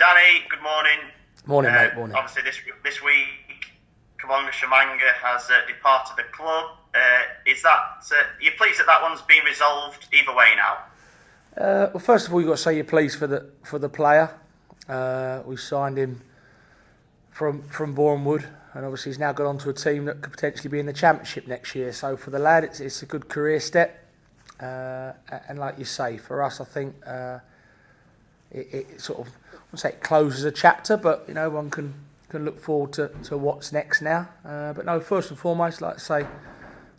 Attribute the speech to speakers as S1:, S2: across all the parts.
S1: Danny, good morning.
S2: Morning, mate. Morning.
S1: Obviously, this week, Kawanga Shamanga has departed the club. You're pleased that one's been resolved either way now?
S2: Well, first of all, you've got to say you're pleased for the player. We signed him from Boreham Wood, and obviously he's now got onto a team that could potentially be in the Championship next year. So for the lad, it's a good career step. And like you say, for us, I think it sort of, I won't say it closes a chapter, but one can look forward to what's next now. But no, first and foremost, like I say,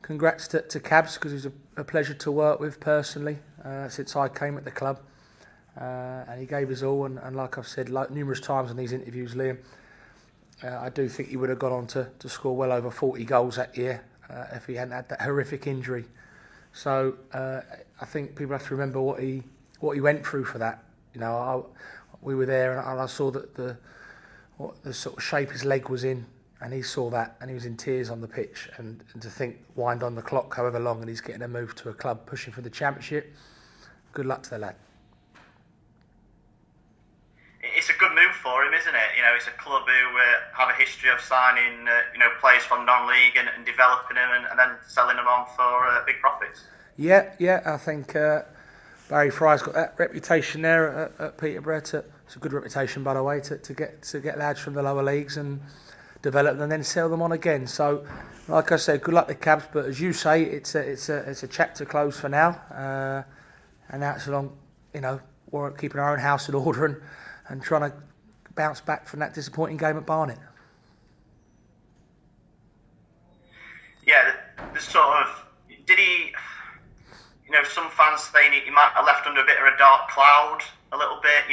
S2: congrats to Cabs, because he was a pleasure to work with personally since I came at the club, and he gave us all. And like I've said numerous times in these interviews, Liam, I do think he would have gone on to score well over 40 goals that year if he hadn't had that horrific injury. So I think people have to remember what he went through for that. We were there, and I saw that the sort of shape his leg was in, and he saw that, and he was in tears on the pitch. And to think, wind on the clock however long, and he's getting a move to a club pushing for the Championship. Good luck to the lad.
S1: It's a good move for him, isn't it? It's a club who have a history of signing, players from non-league and developing them and then selling them on for big profits.
S2: Yeah. I think Barry Fry's got that reputation there at Peterborough. It's a good reputation, by the way, to get lads from the lower leagues and develop them and then sell them on again. So, like I said, good luck to Cabs. But as you say, it's a chapter closed for now, and now it's along, we're keeping our own house in order and trying to bounce back from that disappointing game at Barnet.
S1: Yeah, the sort of, did he? Some fans saying he might have left under a bit of a dark cloud a little bit.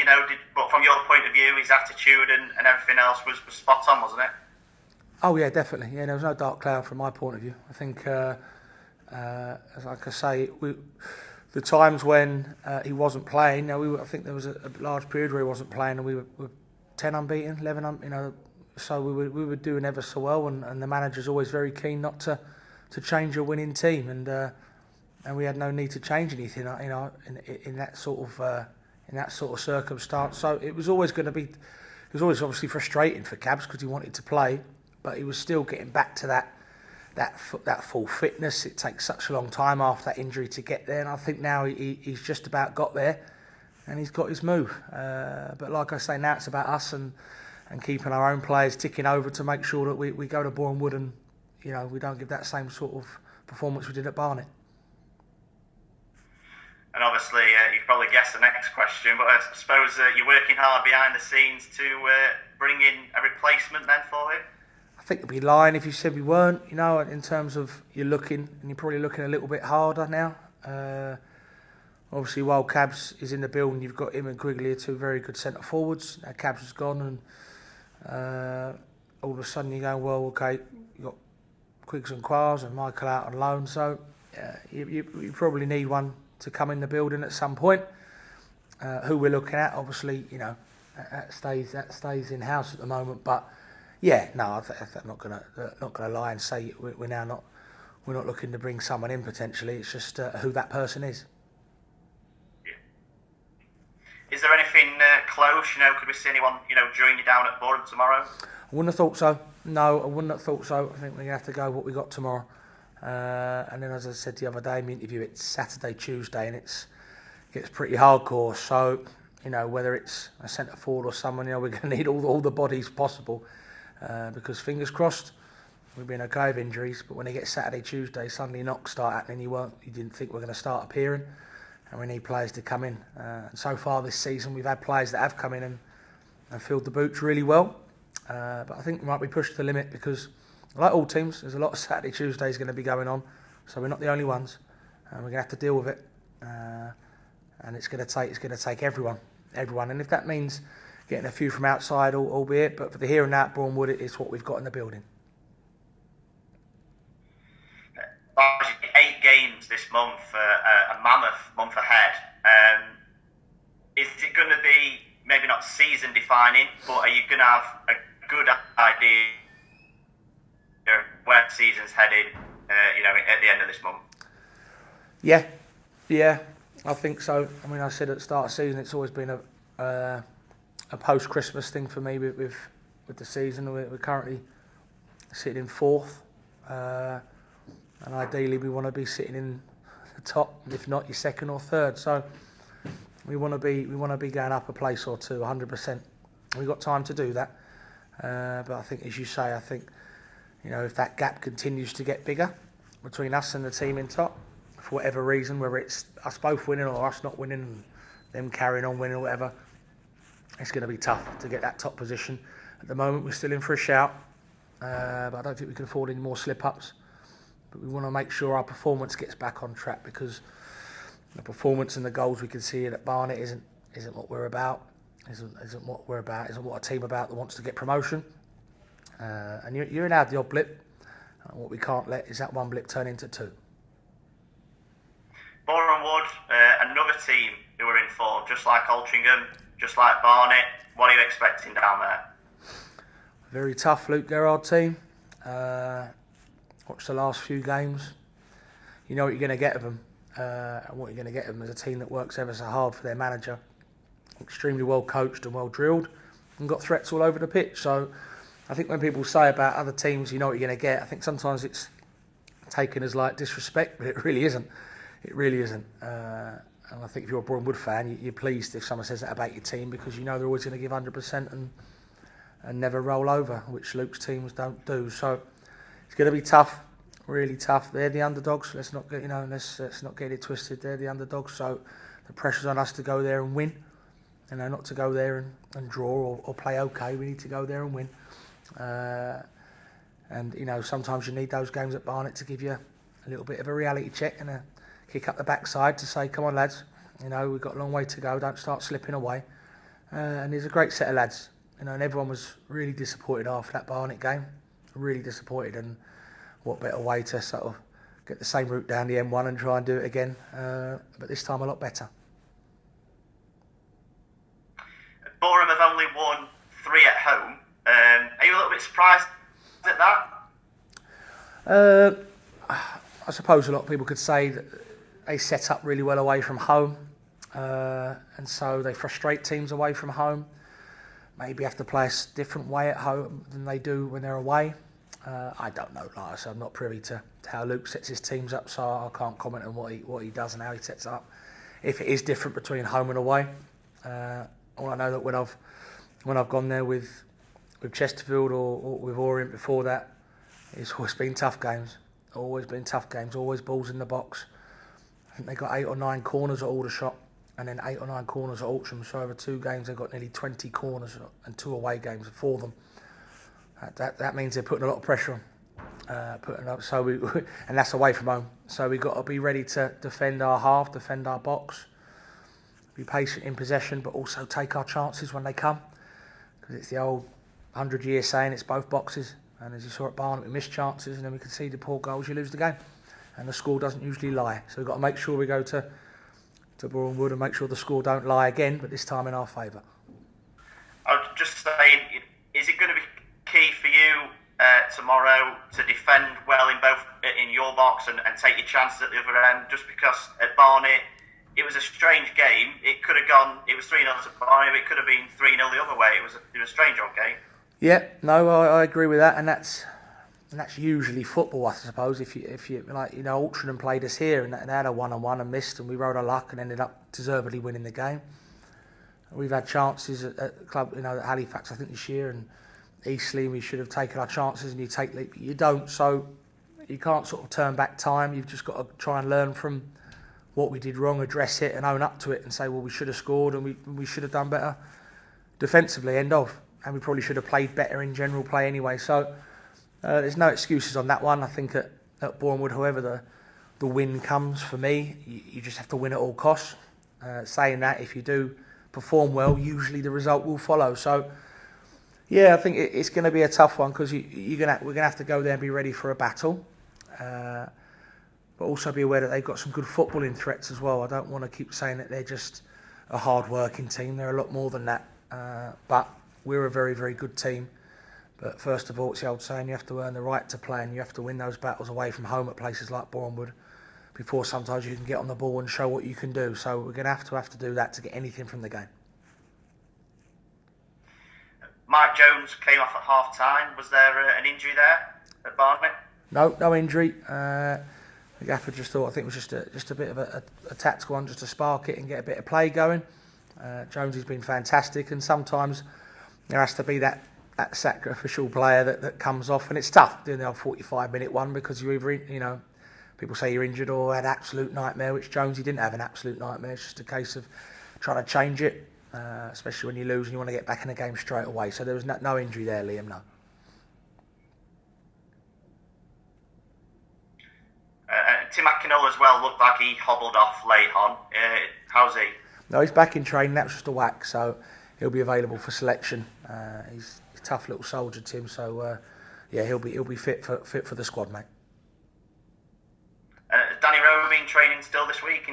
S1: But from your point of view, his attitude and everything else was spot on, wasn't it?
S2: Oh yeah, definitely. Yeah, there was no dark cloud from my point of view. I think, like I say, the times when he wasn't playing, I think there was a large period where he wasn't playing, and we were 10 unbeaten, 11 so we were doing ever so well, and the manager's always very keen not to change a winning team, and we had no need to change anything, in that sort of circumstance. So it was always obviously frustrating for Cabs because he wanted to play, but he was still getting back to that full fitness. It takes such a long time after that injury to get there, and I think now he's just about got there, and he's got his move. But like I say, now it's about us and keeping our own players ticking over to make sure that we go to Boreham Wood and we don't give that same sort of performance we did at Barnet.
S1: And obviously, you probably guessed the next question, but I suppose you're working hard behind the scenes to bring in a replacement then for him?
S2: I think you'd be lying if you said we weren't, in terms of you're looking, and you're probably looking a little bit harder now. Obviously, while Cabs is in the building, you've got him and Quigley, two very good centre forwards. Now Cabs is gone, and all of a sudden you're going, well, okay, you've got Quiggs and Quars and Michael out on loan, so you probably need one to come in the building at some point. Who we're looking at, obviously, that stays in house at the moment. But yeah, no, I'm not gonna lie and say we're not looking to bring someone in potentially. It's just who that person is.
S1: Yeah. Is there anything close? Could we see anyone join you down at Boreham tomorrow?
S2: I wouldn't have thought so. No, I wouldn't have thought so. I think we're gonna have to go with what we got tomorrow. And then, as I said the other day in the interview, it's Saturday, Tuesday, and it gets pretty hardcore. So, whether it's a centre forward or someone, we're going to need all the bodies possible, because fingers crossed, we've been okay with injuries. But when it gets Saturday, Tuesday, suddenly knocks start happening. You didn't think we're going to start appearing, and we need players to come in. And so far this season, we've had players that have come in and filled the boots really well. But I think we might be pushed to the limit because, like all teams, there's a lot of Saturday, Tuesdays going to be going on, so we're not the only ones, and we're going to have to deal with it. And it's going to take everyone, and if that means getting a few from outside, albeit, but for the here and now at Boreham Wood, it's what we've got in the building.
S1: 8 games this month, a mammoth month ahead. Is it going to be maybe not season defining, but are you going to have a good idea where the season's headed, at the end of this month?
S2: Yeah, I think so. I mean, I said at the start of the season, it's always been a a post-Christmas thing for me with the season. We're currently sitting in fourth, and ideally we want to be sitting in the top, if not your second or third. So we want to be going up a place or two, 100%. We've got time to do that, but I think, as you say, if that gap continues to get bigger between us and the team in top, for whatever reason, whether it's us both winning or us not winning and them carrying on winning or whatever, it's going to be tough to get that top position. At the moment, we're still in for a shout, but I don't think we can afford any more slip-ups. But we want to make sure our performance gets back on track, because the performance and the goals we can see at Barnet isn't what we're about. Isn't what we're about. Isn't what a team about that wants to get promotion. And you're allowed the odd blip. And what we can't let is that one blip turn into two.
S1: Boreham Wood, another team who are in form, just like Altrincham, just like Barnet. What are you expecting down there?
S2: Very tough Luke Gerrard team. Watch the last few games. You know what you're going to get of them. And what you're going to get of them is a team that works ever so hard for their manager. Extremely well coached and well drilled, and got threats all over the pitch. So I think when people say about other teams, you know what you're going to get, I think sometimes it's taken as like disrespect, but it really isn't. It really isn't. And I think if you're a Boreham Wood fan, you're pleased if someone says that about your team, because you know they're always going to give 100% and never roll over, which Luke's teams don't do. So it's going to be tough, really tough. They're the underdogs. Let's not get it twisted. They're the underdogs. So the pressure's on us to go there and win. Not to go there and draw or play okay. We need to go there and win. Sometimes you need those games at Barnet to give you a little bit of a reality check and a kick up the backside to say, come on lads, we've got a long way to go, don't start slipping away. And there's a great set of lads, and everyone was really disappointed after that Barnet game, really disappointed, and what better way to sort of get the same route down the M1 and try and do it again, but this time a lot better.
S1: Boreham have only won 3 at home. Are you a little bit surprised at that?
S2: I suppose a lot of people could say that they set up really well away from home, and so they frustrate teams away from home. Maybe have to play a different way at home than they do when they're away. I don't know, like I said, I'm not privy to how Luke sets his teams up, so I can't comment on what he does and how he sets it up. If it is different between home and away. All I know that when I've gone there with Chesterfield or with Orient before that, it's always been tough games. Always been tough games. Always balls in the box. I think they got 8 or 9 corners at Aldershot, and then 8 or 9 corners at Altrincham. So over 2 games they've got nearly 20 corners and 2 away games for them. That means they're putting a lot of pressure on. And that's away from home. So we've got to be ready to defend our half, defend our box. Be patient in possession, but also take our chances when they come, because it's the old 100-year saying, it's both boxes. And as you saw at Barnet, we miss chances and then we concede the poor goals, you lose the game, and the score doesn't usually lie. So we've got to make sure we go to Boreham Wood and make sure the score don't lie again, but this time in our favour.
S1: I was just saying, is it going to be key for you tomorrow to defend well in your box and take your chances at the other end? Just because at Barnet it was a strange game. It could have gone. It was 3-0 to Barnet. It could have been 3-0 the other way. It was a strange old game. Yeah,
S2: no, I agree with that, and that's usually football, I suppose. If you like, Altrincham played us here and they had a 1-on-1 and missed, and we rode our luck and ended up deservedly winning the game. We've had chances at club, at Halifax, I think this year, and Eastleigh. We should have taken our chances, and you take leap, but you don't. So you can't sort of turn back time. You've just got to try and learn from what we did wrong, address it and own up to it and say, well, we should have scored and we should have done better defensively, end of. And we probably should have played better in general play anyway. So there's no excuses on that one. I think at Boreham Wood, however the win comes for me, you just have to win at all costs. Saying that, if you do perform well, usually the result will follow. So yeah, I think it's going to be a tough one, because we're going to have to go there and be ready for a battle. But also be aware that they've got some good footballing threats as well. I don't want to keep saying that they're just a hard-working team. They're a lot more than that. But we're a very, very good team. But first of all, it's the old saying, you have to earn the right to play, and you have to win those battles away from home at places like Boreham Wood before sometimes you can get on the ball and show what you can do. So we're going to have to do that to get anything from the game.
S1: Mike Jones came off at half time. Was there an injury there at Barnet?
S2: No injury. The gaffer just thought, I think it was just a bit of a tactical one, just to spark it and get a bit of play going. Jonesy's been fantastic, and sometimes there has to be that sacrificial player that comes off, and it's tough doing the old 45-minute one, because you either, people say you're injured or had absolute nightmare, which Jonesy didn't have an absolute nightmare. It's just a case of trying to change it, especially when you lose and you want to get back in the game straight away. So there was no injury there, Liam, no.
S1: Tim Akinol as well looked like he hobbled off late on. How's he?
S2: No, he's back in training. That was just a whack, so he'll be available for selection. He's a tough little soldier, Tim. So he'll be fit for the squad, mate.
S1: Danny Rowe been training still this week?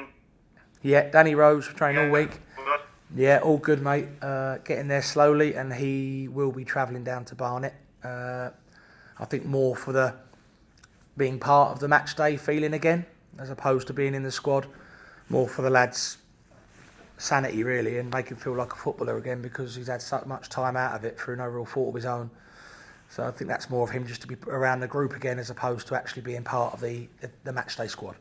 S2: Yeah, Danny Rowe's training all week.
S1: Good.
S2: Yeah, all good, mate. Getting there slowly, and he will be travelling down to Barnet. I think more for the being part of the match day feeling again, as opposed to being in the squad. More for the lads' sanity, really, and make him feel like a footballer again, because he's had so much time out of it through no real fault of his own. So I think that's more of him just to be around the group again, as opposed to actually being part of the match day squad.